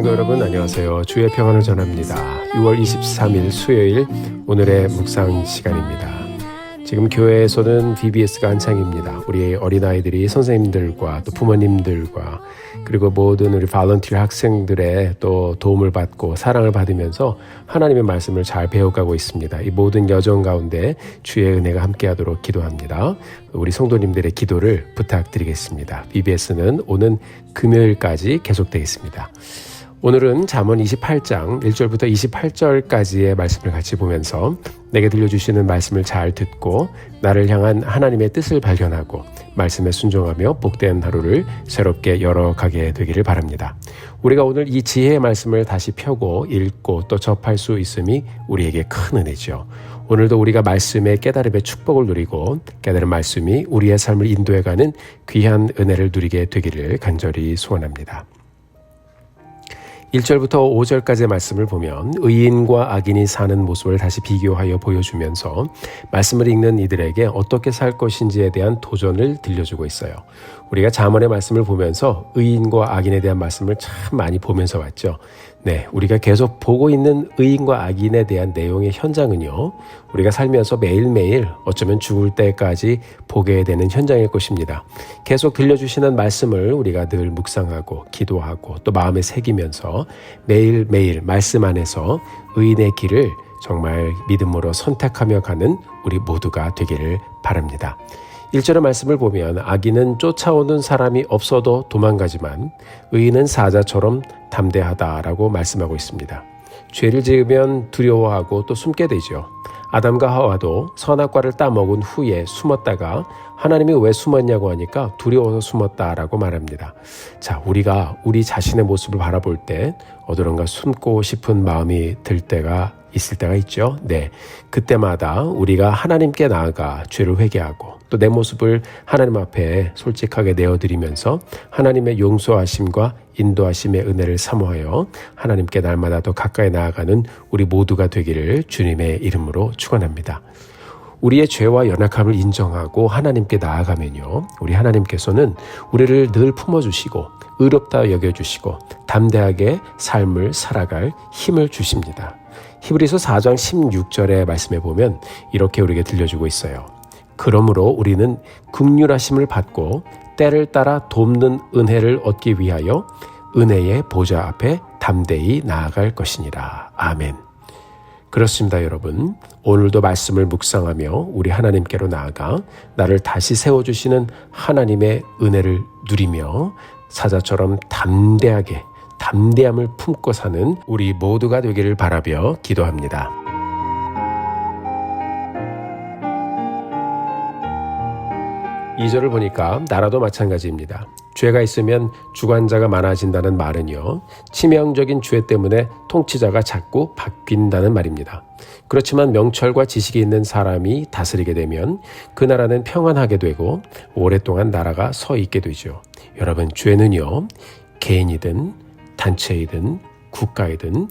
성도 여러분 안녕하세요. 주의 평안을 전합니다. 6월 23일 수요일 오늘의 묵상 시간입니다. 지금 교회에서는 VBS가 한창입니다. 우리 어린아이들이 선생님들과 또 부모님들과 그리고 모든 우리 발런티어 학생들의 또 도움을 받고 사랑을 받으면서 하나님의 말씀을 잘 배워가고 있습니다. 이 모든 여정 가운데 주의 은혜가 함께하도록 기도합니다. 우리 성도님들의 기도를 부탁드리겠습니다. VBS는 오는 금요일까지 계속되겠습니다. 오늘은 잠언 28장 1절부터 28절까지의 말씀을 같이 보면서 내게 들려주시는 말씀을 잘 듣고 나를 향한 하나님의 뜻을 발견하고 말씀에 순종하며 복된 하루를 새롭게 열어가게 되기를 바랍니다. 우리가 오늘 이 지혜의 말씀을 다시 펴고 읽고 또 접할 수 있음이 우리에게 큰 은혜죠. 오늘도 우리가 말씀의 깨달음의 축복을 누리고 깨달은 말씀이 우리의 삶을 인도해가는 귀한 은혜를 누리게 되기를 간절히 소원합니다. 1절부터 5절까지의 말씀을 보면 의인과 악인이 사는 모습을 다시 비교하여 보여주면서 말씀을 읽는 이들에게 어떻게 살 것인지에 대한 도전을 들려주고 있어요. 우리가 잠언의 말씀을 보면서 의인과 악인에 대한 말씀을 참 많이 보면서 왔죠. 네, 우리가 계속 보고 있는 의인과 악인에 대한 내용의 현장은요, 우리가 살면서 매일매일 어쩌면 죽을 때까지 보게 되는 현장일 것입니다. 계속 들려주시는 말씀을 우리가 늘 묵상하고 기도하고 또 마음에 새기면서 매일매일 말씀 안에서 의인의 길을 정말 믿음으로 선택하며 가는 우리 모두가 되기를 바랍니다. 1절의 말씀을 보면 악인은 쫓아오는 사람이 없어도 도망가지만 의인은 사자처럼 담대하다라고 말씀하고 있습니다. 죄를 지으면 두려워하고 또 숨게 되죠. 아담과 하와도 선악과를 따먹은 후에 숨었다가 하나님이 왜 숨었냐고 하니까 두려워서 숨었다라고 말합니다. 자, 우리가 우리 자신의 모습을 바라볼 때 어디론가 숨고 싶은 마음이 들 때가 있을 때가 있죠. 네, 그때마다 우리가 하나님께 나아가 죄를 회개하고 또 내 모습을 하나님 앞에 솔직하게 내어드리면서 하나님의 용서하심과 인도하심의 은혜를 사모하여 하나님께 날마다 더 가까이 나아가는 우리 모두가 되기를 주님의 이름으로 축원합니다. 우리의 죄와 연약함을 인정하고 하나님께 나아가면요, 우리 하나님께서는 우리를 늘 품어주시고 의롭다 여겨주시고 담대하게 삶을 살아갈 힘을 주십니다. 히브리서 4장 16절의 말씀에 보면 이렇게 우리에게 들려주고 있어요. 그러므로 우리는 긍휼하심을 받고 때를 따라 돕는 은혜를 얻기 위하여 은혜의 보좌 앞에 담대히 나아갈 것이니라. 아멘. 그렇습니다, 여러분. 오늘도 말씀을 묵상하며 우리 하나님께로 나아가 나를 다시 세워주시는 하나님의 은혜를 누리며 사자처럼 담대하게 담대함을 품고 사는 우리 모두가 되기를 바라며 기도합니다. 2절을 보니까 나라도 마찬가지입니다. 죄가 있으면 주관자가 많아진다는 말은요, 치명적인 죄 때문에 통치자가 자꾸 바뀐다는 말입니다. 그렇지만 명철과 지식이 있는 사람이 다스리게 되면 그 나라는 평안하게 되고 오랫동안 나라가 서 있게 되죠. 여러분, 죄는요, 개인이든 단체이든 국가이든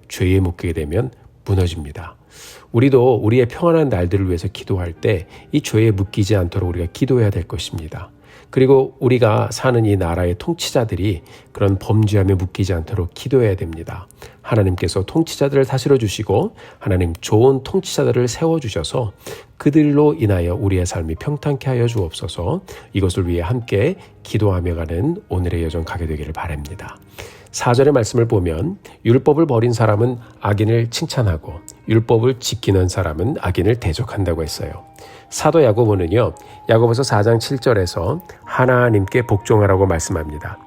죄에 묶이게 되면 무너집니다. 우리도 우리의 평안한 날들을 위해서 기도할 때 이 죄에 묶이지 않도록 우리가 기도해야 될 것입니다. 그리고 우리가 사는 이 나라의 통치자들이 그런 범죄함에 묶이지 않도록 기도해야 됩니다. 하나님께서 통치자들을 다스려 주시고 하나님 좋은 통치자들을 세워주셔서 그들로 인하여 우리의 삶이 평탄케 하여 주옵소서. 이것을 위해 함께 기도하며 가는 오늘의 여정 가게 되기를 바랍니다. 4절의 말씀을 보면 율법을 버린 사람은 악인을 칭찬하고 율법을 지키는 사람은 악인을 대적한다고 했어요. 사도 야고보는요, 야고보서 4장 7절에서 하나님께 복종하라고 말씀합니다.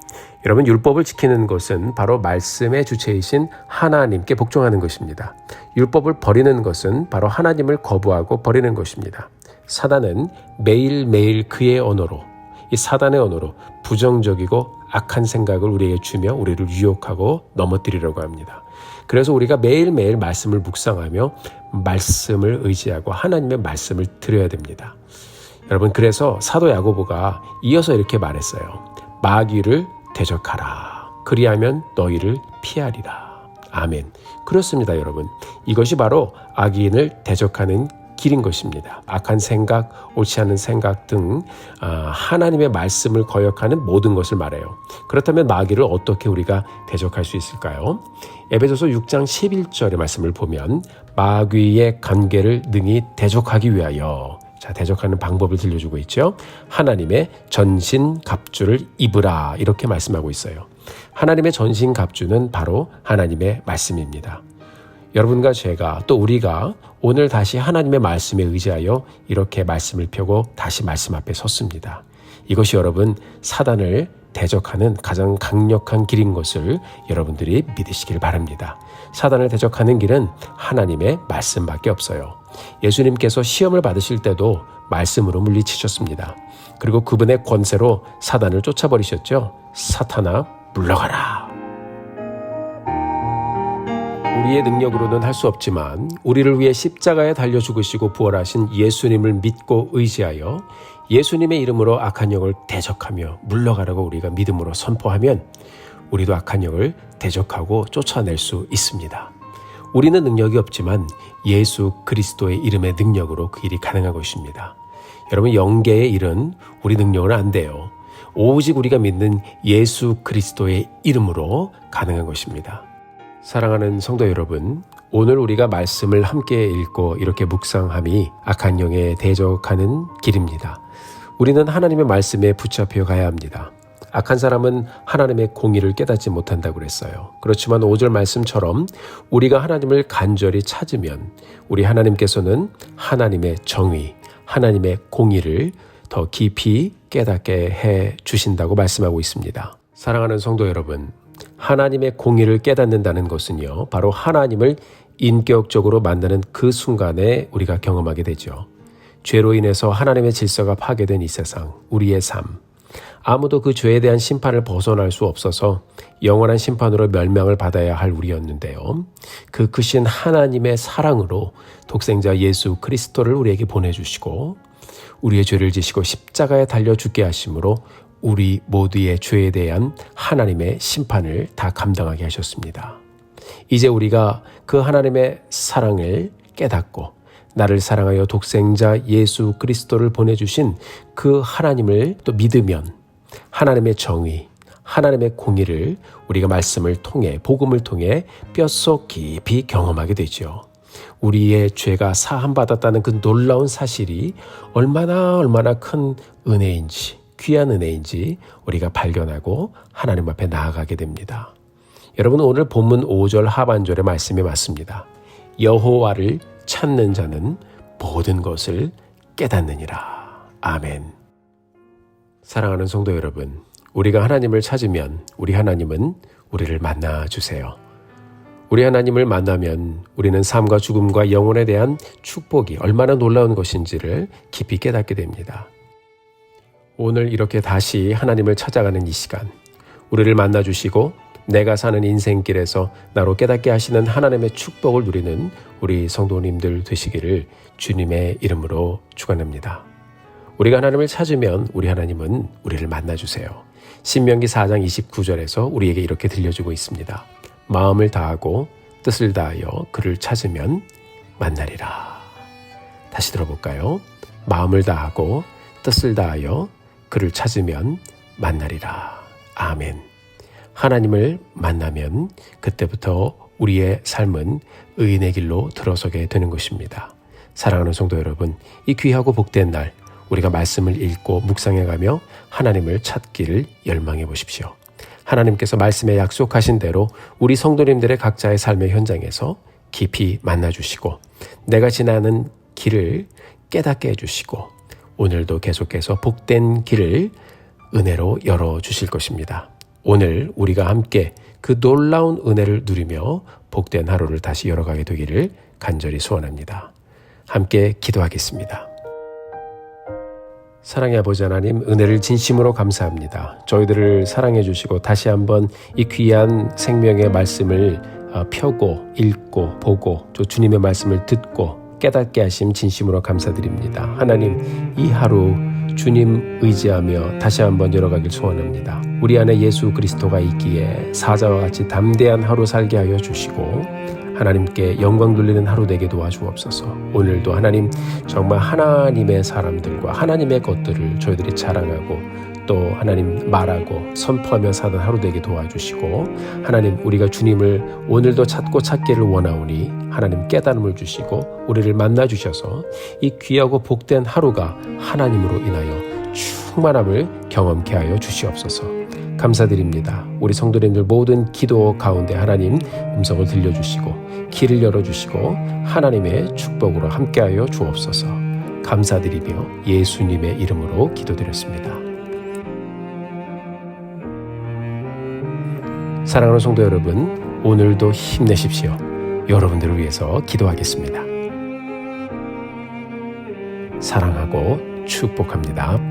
여러분, 율법을 지키는 것은 바로 말씀의 주체이신 하나님께 복종하는 것입니다. 율법을 버리는 것은 바로 하나님을 거부하고 버리는 것입니다. 사단은 매일매일 그의 언어로, 이 사단의 언어로 부정적이고 악한 생각을 우리에게 주며 우리를 유혹하고 넘어뜨리려고 합니다. 그래서 우리가 매일매일 말씀을 묵상하며 말씀을 의지하고 하나님의 말씀을 들어야 됩니다. 여러분, 그래서 사도 야고보가 이어서 이렇게 말했어요. 마귀를 대적하라. 그리하면 너희를 피하리라. 아멘. 그렇습니다, 여러분. 이것이 바로 악인을 대적하는 길인 것입니다. 악한 생각, 옳지 않은 생각 등 하나님의 말씀을 거역하는 모든 것을 말해요. 그렇다면 마귀를 어떻게 우리가 대적할 수 있을까요? 에베소서 6장 11절의 말씀을 보면 마귀의 관계를 능히 대적하기 위하여, 자, 대적하는 방법을 들려주고 있죠. 하나님의 전신갑주를 입으라, 이렇게 말씀하고 있어요. 하나님의 전신갑주는 바로 하나님의 말씀입니다. 여러분과 제가 또 우리가 오늘 다시 하나님의 말씀에 의지하여 이렇게 말씀을 펴고 다시 말씀 앞에 섰습니다. 이것이 여러분 사단을 대적하는 가장 강력한 길인 것을 여러분들이 믿으시길 바랍니다. 사단을 대적하는 길은 하나님의 말씀밖에 없어요. 예수님께서 시험을 받으실 때도 말씀으로 물리치셨습니다. 그리고 그분의 권세로 사단을 쫓아버리셨죠. 사탄아 물러가라. 우리의 능력으로는 할 수 없지만 우리를 위해 십자가에 달려 죽으시고 부활하신 예수님을 믿고 의지하여 예수님의 이름으로 악한 영을 대적하며 물러가라고 우리가 믿음으로 선포하면 우리도 악한 영을 대적하고 쫓아낼 수 있습니다. 우리는 능력이 없지만 예수 그리스도의 이름의 능력으로 그 일이 가능한 것입니다. 여러분, 영계의 일은 우리 능력은 안 돼요. 오직 우리가 믿는 예수 그리스도의 이름으로 가능한 것입니다. 사랑하는 성도 여러분, 오늘 우리가 말씀을 함께 읽고 이렇게 묵상함이 악한 영에 대적하는 길입니다. 우리는 하나님의 말씀에 붙잡혀 가야 합니다. 악한 사람은 하나님의 공의를 깨닫지 못한다고 그랬어요. 그렇지만 5절 말씀처럼 우리가 하나님을 간절히 찾으면 우리 하나님께서는 하나님의 정의, 하나님의 공의를 더 깊이 깨닫게 해 주신다고 말씀하고 있습니다. 사랑하는 성도 여러분, 하나님의 공의를 깨닫는다는 것은요, 바로 하나님을 인격적으로 만나는 그 순간에 우리가 경험하게 되죠. 죄로 인해서 하나님의 질서가 파괴된 이 세상, 우리의 삶, 아무도 그 죄에 대한 심판을 벗어날 수 없어서 영원한 심판으로 멸망을 받아야 할 우리였는데요. 그 크신 하나님의 사랑으로 독생자 예수 그리스도를 우리에게 보내주시고 우리의 죄를 지시고 십자가에 달려 죽게 하심으로 우리 모두의 죄에 대한 하나님의 심판을 다 감당하게 하셨습니다. 이제 우리가 그 하나님의 사랑을 깨닫고 나를 사랑하여 독생자 예수 그리스도를 보내주신 그 하나님을 또 믿으면 하나님의 정의, 하나님의 공의를 우리가 말씀을 통해, 복음을 통해 뼛속 깊이 경험하게 되죠. 우리의 죄가 사함받았다는 그 놀라운 사실이 얼마나 큰 은혜인지, 귀한 은혜인지 우리가 발견하고 하나님 앞에 나아가게 됩니다. 여러분, 오늘 본문 5절 하반절의 말씀이 맞습니다. 여호와를 찾는 자는 모든 것을 깨닫느니라. 아멘. 사랑하는 성도 여러분, 우리가 하나님을 찾으면 우리 하나님은 우리를 만나주세요. 우리 하나님을 만나면 우리는 삶과 죽음과 영혼에 대한 축복이 얼마나 놀라운 것인지를 깊이 깨닫게 됩니다. 오늘 이렇게 다시 하나님을 찾아가는 이 시간, 우리를 만나주시고 내가 사는 인생길에서 나로 깨닫게 하시는 하나님의 축복을 누리는 우리 성도님들 되시기를 주님의 이름으로 축원합니다. 우리가 하나님을 찾으면 우리 하나님은 우리를 만나주세요. 신명기 4장 29절에서 우리에게 이렇게 들려주고 있습니다. 마음을 다하고 뜻을 다하여 그를 찾으면 만나리라. 다시 들어볼까요? 마음을 다하고 뜻을 다하여 그를 찾으면 만나리라. 아멘. 하나님을 만나면 그때부터 우리의 삶은 의인의 길로 들어서게 되는 것입니다. 사랑하는 성도 여러분, 이 귀하고 복된 날 우리가 말씀을 읽고 묵상해가며 하나님을 찾기를 열망해 보십시오. 하나님께서 말씀에 약속하신 대로 우리 성도님들의 각자의 삶의 현장에서 깊이 만나주시고 내가 지나는 길을 깨닫게 해주시고 오늘도 계속해서 복된 길을 은혜로 열어주실 것입니다. 오늘 우리가 함께 그 놀라운 은혜를 누리며 복된 하루를 다시 열어가게 되기를 간절히 소원합니다. 함께 기도하겠습니다. 사랑의 아버지 하나님, 은혜를 진심으로 감사합니다. 저희들을 사랑해 주시고 다시 한번 이 귀한 생명의 말씀을 펴고 읽고 보고 또 주님의 말씀을 듣고 깨닫게 하심 진심으로 감사드립니다. 하나님, 이 하루 주님 의지하며 다시 한번 열어가길 소원합니다. 우리 안에 예수 그리스도가 있기에 사자와 같이 담대한 하루 살게 하여 주시고 하나님께 영광 돌리는 하루 되게 도와주옵소서. 오늘도 하나님 정말 하나님의 사람들과 하나님의 것들을 저희들이 자랑하고 또 하나님 말하고 선포하며 사는 하루 되게 도와주시고, 하나님 우리가 주님을 오늘도 찾고 찾기를 원하오니 하나님 깨달음을 주시고 우리를 만나 주셔서 이 귀하고 복된 하루가 하나님으로 인하여 충만함을 경험케 하여 주시옵소서. 감사드립니다. 우리 성도님들 모든 기도 가운데 하나님 음성을 들려주시고 길을 열어주시고 하나님의 축복으로 함께하여 주옵소서. 감사드리며 예수님의 이름으로 기도드렸습니다. 사랑하는 성도 여러분, 오늘도 힘내십시오. 여러분들을 위해서 기도하겠습니다. 사랑하고 축복합니다.